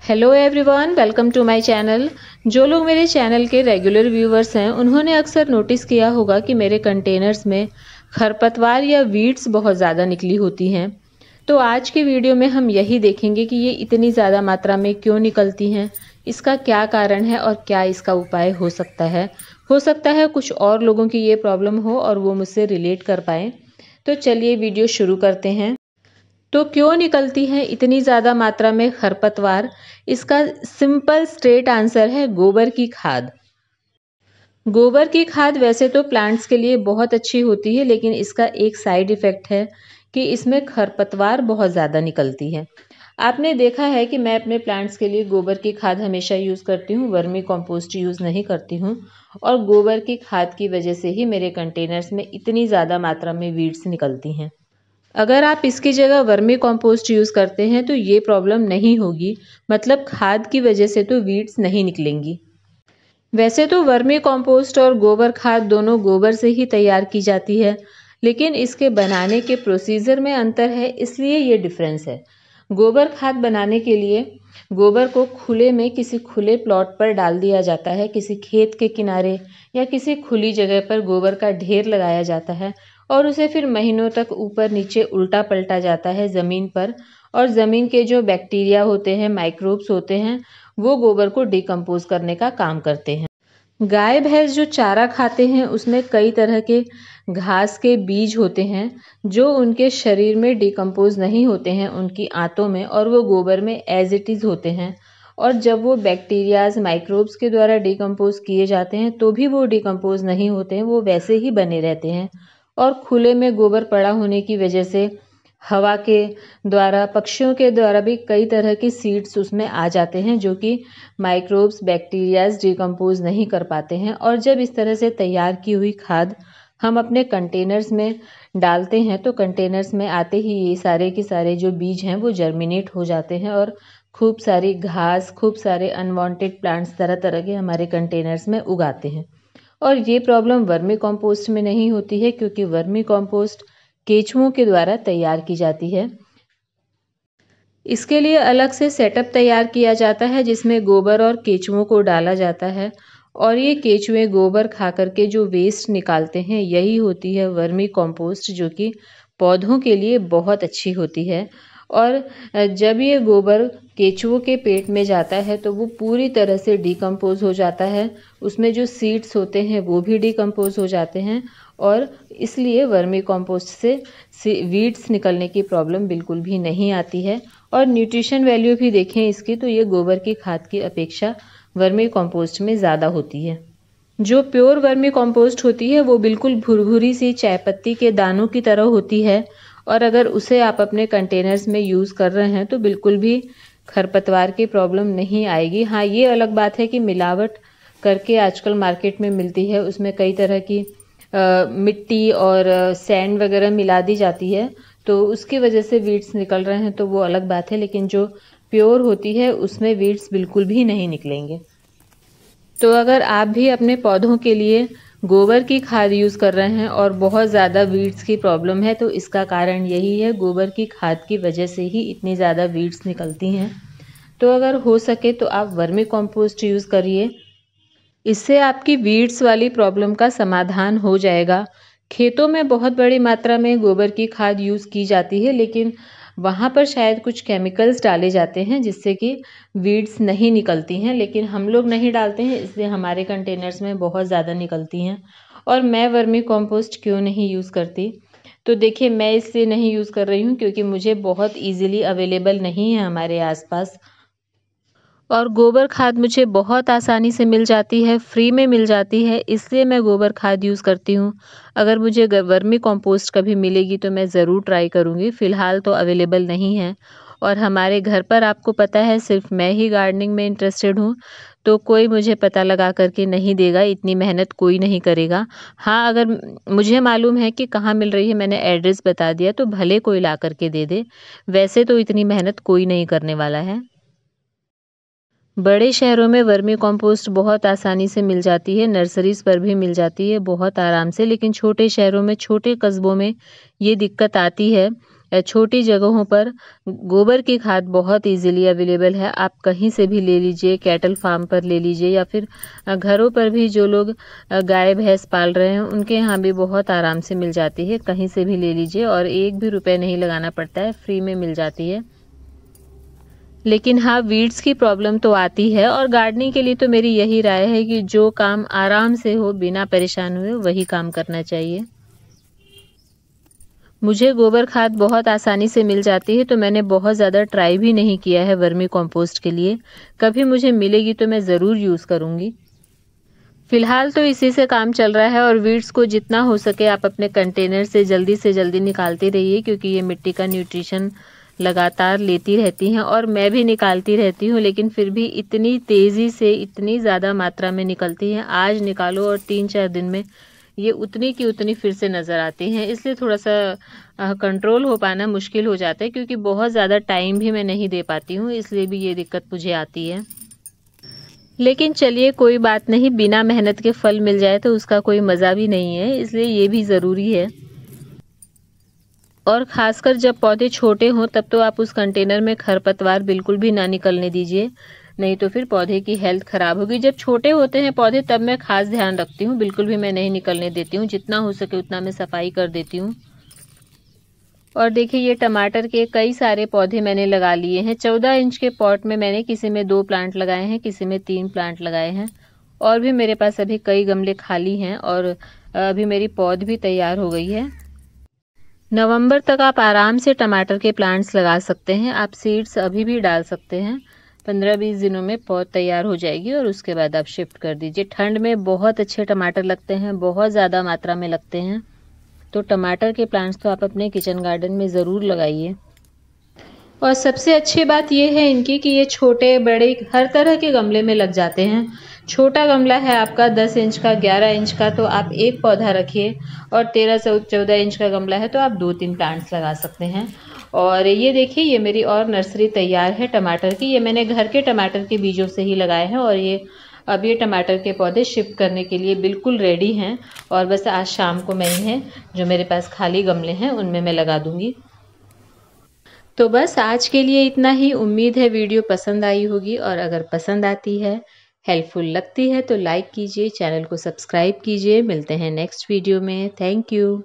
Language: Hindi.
Hello everyone, welcome to my channel. जो लोग मेरे चैनल के रेगुलर व्यूवर्स हैं उन्होंने अक्सर नोटिस किया होगा कि मेरे कंटेनर्स में खरपतवार या वीड्स बहुत ज़्यादा निकली होती हैं। तो आज की वीडियो में हम यही देखेंगे कि ये इतनी ज़्यादा मात्रा में क्यों निकलती हैं, इसका क्या कारण है और क्या इसका उपाय हो सकता है। हो सकता है कुछ और लोगों की ये प्रॉब्लम हो और वो मुझसे रिलेट कर पाएँ। तो चलिए वीडियो शुरू करते हैं। तो क्यों निकलती है इतनी ज़्यादा मात्रा में खरपतवार? इसका सिंपल स्ट्रेट आंसर है गोबर की खाद। गोबर की खाद वैसे तो प्लांट्स के लिए बहुत अच्छी होती है, लेकिन इसका एक साइड इफ़ेक्ट है कि इसमें खरपतवार बहुत ज़्यादा निकलती है। आपने देखा है कि मैं अपने प्लांट्स के लिए गोबर की खाद हमेशा यूज़ करती हूँ, वर्मी कंपोस्ट यूज़ नहीं करती हूँ। और गोबर की खाद की वजह से ही मेरे कंटेनर्स में इतनी ज़्यादा मात्रा में वीड्स निकलती हैं। अगर आप इसकी जगह वर्मी कंपोस्ट यूज़ करते हैं तो ये प्रॉब्लम नहीं होगी, मतलब खाद की वजह से तो वीड्स नहीं निकलेंगी। वैसे तो वर्मी कंपोस्ट और गोबर खाद दोनों गोबर से ही तैयार की जाती है, लेकिन इसके बनाने के प्रोसीजर में अंतर है, इसलिए ये डिफरेंस है। गोबर खाद बनाने के लिए गोबर को खुले में किसी खुले प्लॉट पर डाल दिया जाता है, किसी खेत के किनारे या किसी खुली जगह पर गोबर का ढेर लगाया जाता है और उसे फिर महीनों तक ऊपर नीचे उल्टा पलटा जाता है ज़मीन पर। और ज़मीन के जो बैक्टीरिया होते हैं, माइक्रोब्स होते हैं, वो गोबर को डिकम्पोज करने का काम करते हैं। गाय भैंस जो चारा खाते हैं उसमें कई तरह के घास के बीज होते हैं जो उनके शरीर में डिकम्पोज नहीं होते हैं उनकी आंतों में, और वो गोबर में एज इट इज़ होते हैं। और जब वो बैक्टीरियाज माइक्रोब्स के द्वारा डिकम्पोज किए जाते हैं तो भी वो डिकम्पोज नहीं होते हैं, वो वैसे ही बने रहते हैं। और खुले में गोबर पड़ा होने की वजह से हवा के द्वारा, पक्षियों के द्वारा भी कई तरह की सीड्स उसमें आ जाते हैं जो कि माइक्रोब्स बैक्टीरियाज डिकम्पोज नहीं कर पाते हैं। और जब इस तरह से तैयार की हुई खाद हम अपने कंटेनर्स में डालते हैं तो कंटेनर्स में आते ही ये सारे के सारे जो बीज हैं वो जर्मिनेट हो जाते हैं और खूब सारी घास, खूब सारे अनवांटेड प्लांट्स तरह तरह के हमारे कंटेनर्स में उगाते हैं। और ये प्रॉब्लम वर्मी कंपोस्ट में नहीं होती है, क्योंकि वर्मी कंपोस्ट केंचुओं के द्वारा तैयार की जाती है। इसके लिए अलग से सेटअप तैयार किया जाता है जिसमें गोबर और केंचुओं को डाला जाता है, और ये केंचुए गोबर खा करके जो वेस्ट निकालते हैं यही होती है वर्मी कंपोस्ट, जो कि पौधों के लिए बहुत अच्छी होती है। और जब ये गोबर केंचुओं के पेट में जाता है तो वो पूरी तरह से डिकम्पोज हो जाता है, उसमें जो सीड्स होते हैं वो भी डिकम्पोज हो जाते हैं, और इसलिए वर्मी कंपोस्ट से वीड्स निकलने की प्रॉब्लम बिल्कुल भी नहीं आती है। और न्यूट्रिशन वैल्यू भी देखें इसकी तो ये गोबर की खाद की अपेक्षा वर्मी कंपोस्ट में ज़्यादा होती है। जो प्योर वर्मी कंपोस्ट होती है वो बिल्कुल भुरभुरी सी चायपत्ती के दानों की तरह होती है, और अगर उसे आप अपने कंटेनर्स में यूज़ कर रहे हैं तो बिल्कुल भी खरपतवार की प्रॉब्लम नहीं आएगी। हाँ, ये अलग बात है कि मिलावट करके आजकल मार्केट में मिलती है, उसमें कई तरह की मिट्टी और सैंड वगैरह मिला दी जाती है, तो उसकी वजह से वीड्स निकल रहे हैं तो वो अलग बात है, लेकिन जो प्योर होती है उसमें वीड्स बिल्कुल भी नहीं निकलेंगे। तो अगर आप भी अपने पौधों के लिए गोबर की खाद यूज़ कर रहे हैं और बहुत ज़्यादा वीड्स की प्रॉब्लम है तो इसका कारण यही है, गोबर की खाद की वजह से ही इतनी ज़्यादा वीड्स निकलती हैं। तो अगर हो सके तो आप वर्मी कंपोस्ट यूज़ करिए, इससे आपकी वीड्स वाली प्रॉब्लम का समाधान हो जाएगा। खेतों में बहुत बड़ी मात्रा में गोबर की खाद यूज़ की जाती है, लेकिन वहाँ पर शायद कुछ केमिकल्स डाले जाते हैं जिससे कि वीड्स नहीं निकलती हैं, लेकिन हम लोग नहीं डालते हैं इसलिए हमारे कंटेनर्स में बहुत ज़्यादा निकलती हैं। और मैं वर्मी कंपोस्ट क्यों नहीं यूज़ करती? तो देखिए, मैं इसलिए नहीं यूज़ कर रही हूँ क्योंकि मुझे बहुत ईज़िली अवेलेबल नहीं है हमारे आस-पास, और गोबर खाद मुझे बहुत आसानी से मिल जाती है, फ्री में मिल जाती है, इसलिए मैं गोबर खाद यूज़ करती हूँ। अगर मुझे वर्मी कंपोस्ट कभी मिलेगी तो मैं ज़रूर ट्राई करूँगी, फ़िलहाल तो अवेलेबल नहीं है। और हमारे घर पर आपको पता है सिर्फ मैं ही गार्डनिंग में इंटरेस्टेड हूँ, तो कोई मुझे पता लगा करके नहीं देगा, इतनी मेहनत कोई नहीं करेगा। हाँ, अगर मुझे मालूम है कि कहाँ मिल रही है, मैंने एड्रेस बता दिया, तो भले कोई ला करके दे दे, वैसे तो इतनी मेहनत कोई नहीं करने वाला है। बड़े शहरों में वर्मी कंपोस्ट बहुत आसानी से मिल जाती है, नर्सरीज़ पर भी मिल जाती है बहुत आराम से, लेकिन छोटे शहरों में, छोटे कस्बों में ये दिक्कत आती है छोटी जगहों पर गोबर की खाद बहुत इजीली अवेलेबल है। आप कहीं से भी ले लीजिए, कैटल फार्म पर ले लीजिए या फिर घरों पर भी जो लोग गाय भैंस पाल रहे हैं उनके यहाँ भी बहुत आराम से मिल जाती है। कहीं से भी ले लीजिए और 1 भी रुपए नहीं लगाना पड़ता है, फ्री में मिल जाती है। लेकिन हाँ, वीड्स की प्रॉब्लम तो आती है और गार्डनिंग के लिए तो मेरी यही राय है कि जो काम आराम से हो, बिना परेशान हुए, वही काम करना चाहिए। मुझे गोबर खाद बहुत आसानी से मिल जाती है, तो मैंने बहुत ज़्यादा ट्राई भी नहीं किया है वर्मी कंपोस्ट के लिए। कभी मुझे मिलेगी तो मैं ज़रूर यूज़ करूँगी। फिलहाल तो इसी से काम चल रहा है और वीड्स को जितना हो सके आप अपने कंटेनर से जल्दी निकालते रहिए, क्योंकि ये मिट्टी का न्यूट्रिशन लगातार लेती रहती हैं और मैं भी निकालती रहती हूँ, लेकिन फिर भी इतनी तेज़ी से इतनी ज़्यादा मात्रा में निकलती हैं। आज निकालो और 3-4 दिन में ये उतनी की उतनी फिर से नज़र आती हैं। इसलिए थोड़ा सा कंट्रोल हो पाना मुश्किल हो जाता है, क्योंकि बहुत ज़्यादा टाइम भी मैं नहीं दे पाती हूँ, इसलिए भी ये दिक्कत मुझे आती है। लेकिन चलिए कोई बात नहीं, बिना मेहनत के फल मिल जाए तो उसका कोई मज़ा भी नहीं है, इसलिए ये भी ज़रूरी है। और ख़ासकर जब पौधे छोटे हों तब तो आप उस कंटेनर में खरपतवार बिल्कुल भी ना निकलने दीजिए, नहीं तो फिर पौधे की हेल्थ ख़राब होगी। जब छोटे होते हैं पौधे तब मैं ख़ास ध्यान रखती हूँ, बिल्कुल भी मैं नहीं निकलने देती हूँ, जितना हो सके उतना मैं सफाई कर देती हूँ। और देखिए ये टमाटर के कई सारे पौधे मैंने लगा लिए हैं। 14 इंच के पॉट में मैंने किसी में 2 प्लांट लगाए हैं, किसी में 3 प्लांट लगाए हैं। और भी मेरे पास अभी कई गमले खाली हैं और अभी मेरी पौध भी तैयार हो गई है। नवंबर तक आप आराम से टमाटर के प्लांट्स लगा सकते हैं। आप सीड्स अभी भी डाल सकते हैं। 15-20 दिनों में पौध तैयार हो जाएगी और उसके बाद आप शिफ्ट कर दीजिए। ठंड में बहुत अच्छे टमाटर लगते हैं, बहुत ज़्यादा मात्रा में लगते हैं। तो टमाटर के प्लांट्स तो आप अपने किचन गार्डन में ज़रूर लगाइए। और सबसे अच्छी बात ये है इनकी कि ये छोटे बड़े हर तरह के गमले में लग जाते हैं। छोटा गमला है आपका 10 इंच का, 11 इंच का, तो आप 1 पौधा रखिए, और 13-14 इंच का गमला है तो आप 2-3 प्लांट्स लगा सकते हैं। और ये देखिए ये मेरी और नर्सरी तैयार है टमाटर की। ये मैंने घर के टमाटर के बीजों से ही लगाए हैं और ये अब ये टमाटर के पौधे शिफ्ट करने के लिए बिल्कुल रेडी हैं। और बस आज शाम को मैं इन्हें, जो मेरे पास खाली गमले हैं, उनमें मैं लगा दूंगी। तो बस आज के लिए इतना ही। उम्मीद है वीडियो पसंद आई होगी, और अगर पसंद आती है, हेल्पफुल लगती है, तो लाइक कीजिए, चैनल को सब्सक्राइब कीजिए। मिलते हैं नेक्स्ट वीडियो में। Thank you.